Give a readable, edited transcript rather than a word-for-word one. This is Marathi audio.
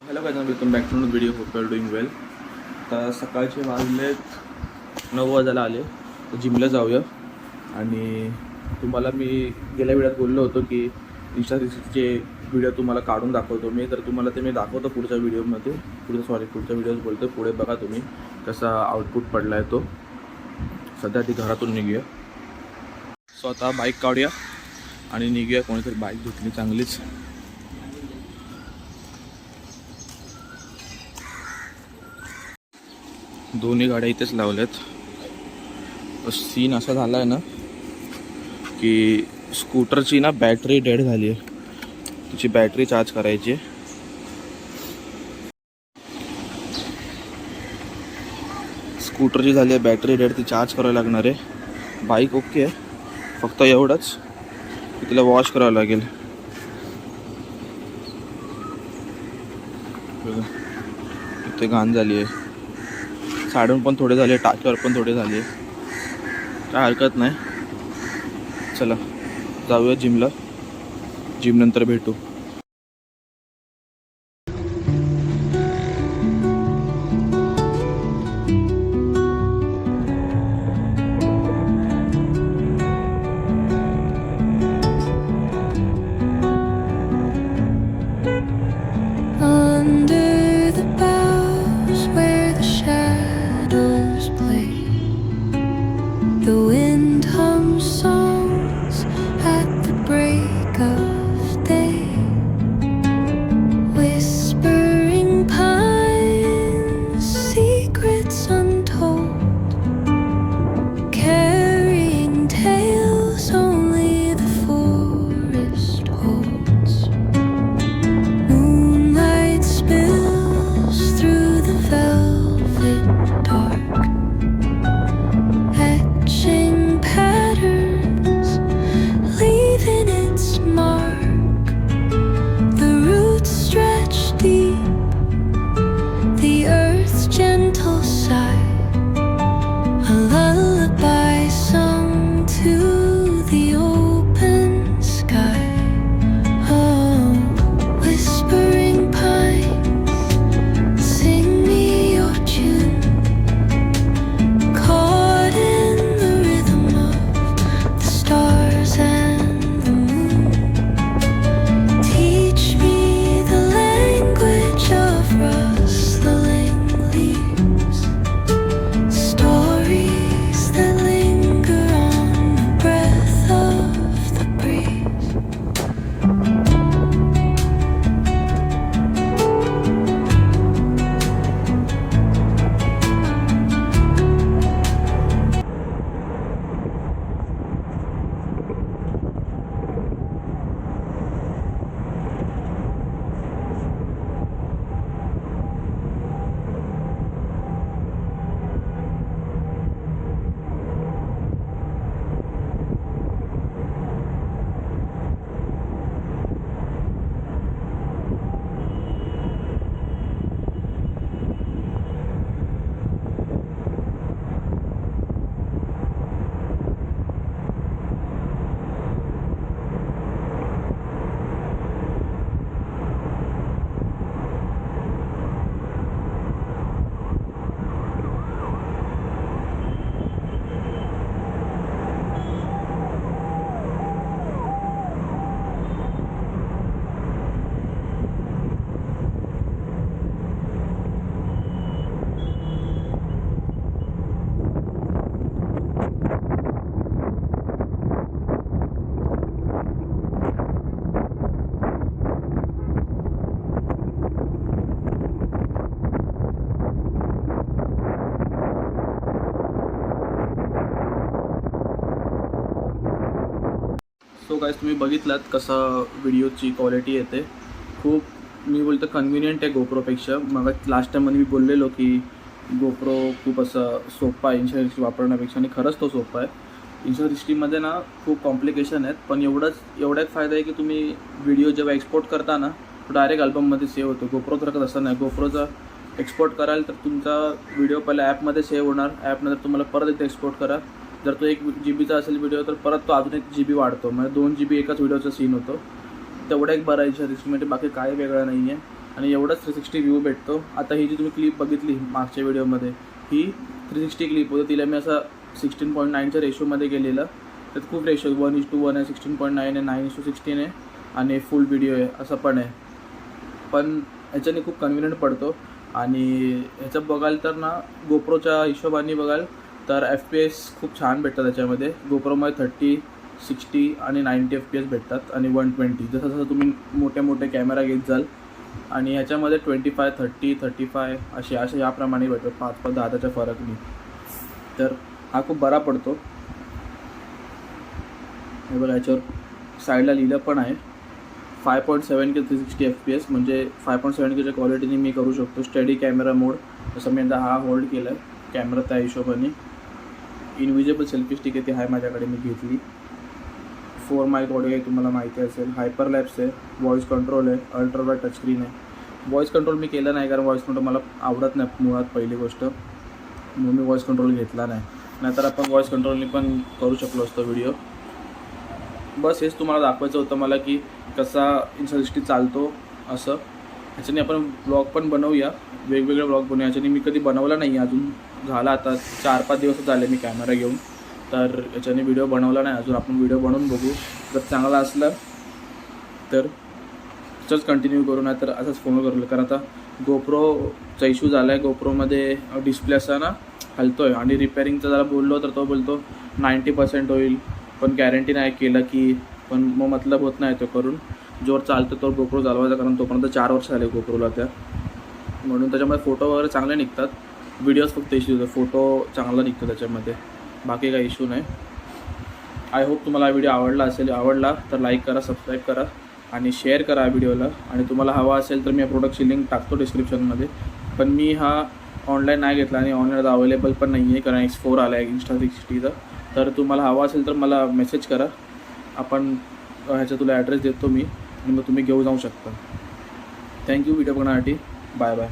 हॅलो काय welcome back to video. Hope you are doing well. आता सकाळचे वाजलेत 9 वाजायला आले, तर जिमला जाऊया. आणि तुम्हाला मी गेल्या वेळात बोललो होतो की इंस्टाचे व्हिडिओ तुम्हाला काढून दाखवतो मी, तर तुम्हाला ते मी दाखवतो पुढच्या व्हिडिओमध्ये. पुढच्या व्हिडिओज बोलतो. पुढे बघा तुम्ही कसा आउटपुट पडला आहे तो. सध्या ती घरातून निघूया. सो आता बाईक काढूया आणि निघूया. कोणीतरी बाईक घेतली चांगलीच. दोन्ही गाड्या इथेच लावल्यात. सीन असा झाला आहे ना की स्कूटरची ना बॅटरी डेड झाली आहे. तिची बॅटरी चार्ज करायची आहे. स्कूटरची झाली आहे बॅटरी डेड, ती चार्ज करावी लागणार आहे. बाईक ओके आहे, फक्त एवढंच की तिला वॉश करावं लागेल. इथे घाण झाली आहे. साडून पण थोडे झाले, टाक्यावर पण थोडे झाले. काय हरकत नाही. चला जाऊया जिमला. जिम नंतर भेटू. Under the boughs where the shadows play, the wind hums songs at the break of day. Whispering pines, secrets untold, carrying tales only the forest holds. Moonlight spills through the velvet dark, etching patterns, leaving its mark. The roots stretch deep, the earth's gentle sigh, a lullaby sung to the open sky. Oh, whispering pines, sing me your tune, caught in the rhythm of the stars and the moon. Teach me the language of rustling leaves, stories that linger on the breath of the breeze. So guys तुम्ही बघितलात कसं व्हिडिओची क्वालिटी येते. खूप मी बोलतो कन्व्हिनियंट आहे गोप्रोपेक्षा. मग लास्ट टाईममध्ये मी बोललेलो की गोप्रो खूप असं सोपा आहे इंस्टा वापरण्यापेक्षा, आणि खरंच तो सोपा आहे. इंस्टा ना खूप कॉम्प्लिकेशन आहेत, पण एवढा एक फायदा आहे की तुम्ही व्हिडिओ जेव्हा एक्सपोर्ट करता ना तो डायरेक्ट अल्बममध्ये सेव्ह होतो. गोप्रोसारखं तसं नाही. गोप्रोचा एक्सपोर्ट कराल तर तुमचा व्हिडिओ पहिला ॲपमध्ये सेव्ह होणार, ॲपनंतर तुम्हाला परत एकदा एक्सपोर्ट करा. जर तो 1 GB असेल व्हिडिओ तर परत तो अजून 1 GB वाढतो, म्हणजे 2 GB एकाच व्हिडिओचा सीन होतो. तेवढा एक बरा आहे इंस्टा 360. बाकी काय वेगळं नाही आहे. आणि एवढंच 360 व्ह्यू भेटतो. आता ही जी तुम्ही क्लिप बघितली मागच्या व्हिडिओमध्ये, ही 360 क्लिप होती. तिला मी असं 16.9च्या रेशोमध्ये केलेलं. त्यात खूप रेशो 1:1 आहे, 16.9 आहे, 9:16 आहे आणि फुल व्हिडिओ आहे असं पण आहे. पण ह्याच्याने खूप कन्व्हिनियंट पडतो. आणि ह्याचं बघाल तर ना, गोप्रोच्या हिशोबाने बघाल तर FPS खूप छान भेटतात त्याच्यामध्ये. गोप्रोमध्ये 30, 60 आणि 90 FPS भेटतात आणि 120. जसं जसं तुम्ही मोठे मोठे कॅमेरा घेत जाल. आणि ह्याच्यामध्ये 25, 30, 35 असे याप्रमाणे भेटतात, 5-5, 10च्या फरकने. तर हा खूप बरा पडतो. हे बघा, याच्यावर साईडला लिहिलं पण आहे 5.7K 360 FPS, म्हणजे 5.7Kच्या क्वालिटीने मी करू शकतो. स्टडी कॅमेरा मोड, जसं मी आता हा होल्ड केला आहे कॅमेरा त्या हिशोबाने. इनविजिबल सेल्फी स्टिक आहे, ती आहे माझ्याकडे, मी घेतली. 4 माईक ऑडिओ आहे, तुम्हाला माहिती असेल. हायपर लॅप्स आहे, व्हॉईस कंट्रोल आहे, अल्ट्रावाईड टचस्क्रीन आहे. व्हॉईस कंट्रोल मी केलं नाही कारण व्हॉईस कंट्रोल मला आवडत नाही मुळात, पहिली गोष्ट, म्हणून मी व्हॉईस कंट्रोल घेतला नाही. नाहीतर आपण व्हॉईस कंट्रोलने पण करू शकलो असतो व्हिडिओ. बस हेच तुम्हाला दाखवायचं होतं मला की कसा Insta360 चालतो असं. ह्याच्याने आपण ब्लॉग पण बनवूया, वेगवेगळे ब्लॉग बनवूया. ह्याच्याने मी कधी बनवला नाही अजून, झाला आता 4-5 दिवस झाले मी कॅमेरा घेऊन, तर याच्याने व्हिडिओ बनवला नाही अजून. आपण व्हिडिओ बनवून बघू, जर चांगला असला तर चल कंटिन्यू करू, नाही तर असंच फोन करू. कारण आता गोप्रोचा इश्यू झाला आहे. गोप्रोमध्ये डिस्प्ले असा ना हलतो आहे आणि रिपेअरिंगचा जरा बोललो तर तो बोलतो 90% होईल, पण गॅरंटी नाही केलं की, पण मग मतलब होत नाही तो करून. जोर चालतो तो गोप्रो चालवायचा, कारण तोपर्यंत 4 वर्ष झाले गोप्रोला त्या, म्हणून त्याच्यामध्ये फोटो वगैरे चांगले निघतात. व्हिडिओज फक्त इश्यू होतो, फोटो चांगला निघतो त्याच्यामध्ये, बाकी काही इश्यू नाही. आय होप तुम्हाला हा व्हिडिओ आवडला असेल. आवडला तर लाईक करा, सबस्क्राईब करा आणि शेअर करा या व्हिडिओला. आणि तुम्हाला हवा असेल तर मी या प्रोडक्टची लिंक टाकतो डिस्क्रिप्शनमध्ये. पण मी हा ऑनलाईन नाही घेतला आणि ऑनलाईन अवेलेबल पण नाही आहे, कारण X4 आला आहे Insta360चा. तर तुम्हाला हवा असेल तर मला मेसेज करा, आपण ह्याचा तुला ॲड्रेस देतो मी, आणि मग तुम्ही घेऊ जाऊ शकता. थँक्यू व्हिडिओ बघण्यासाठी. Bye bye.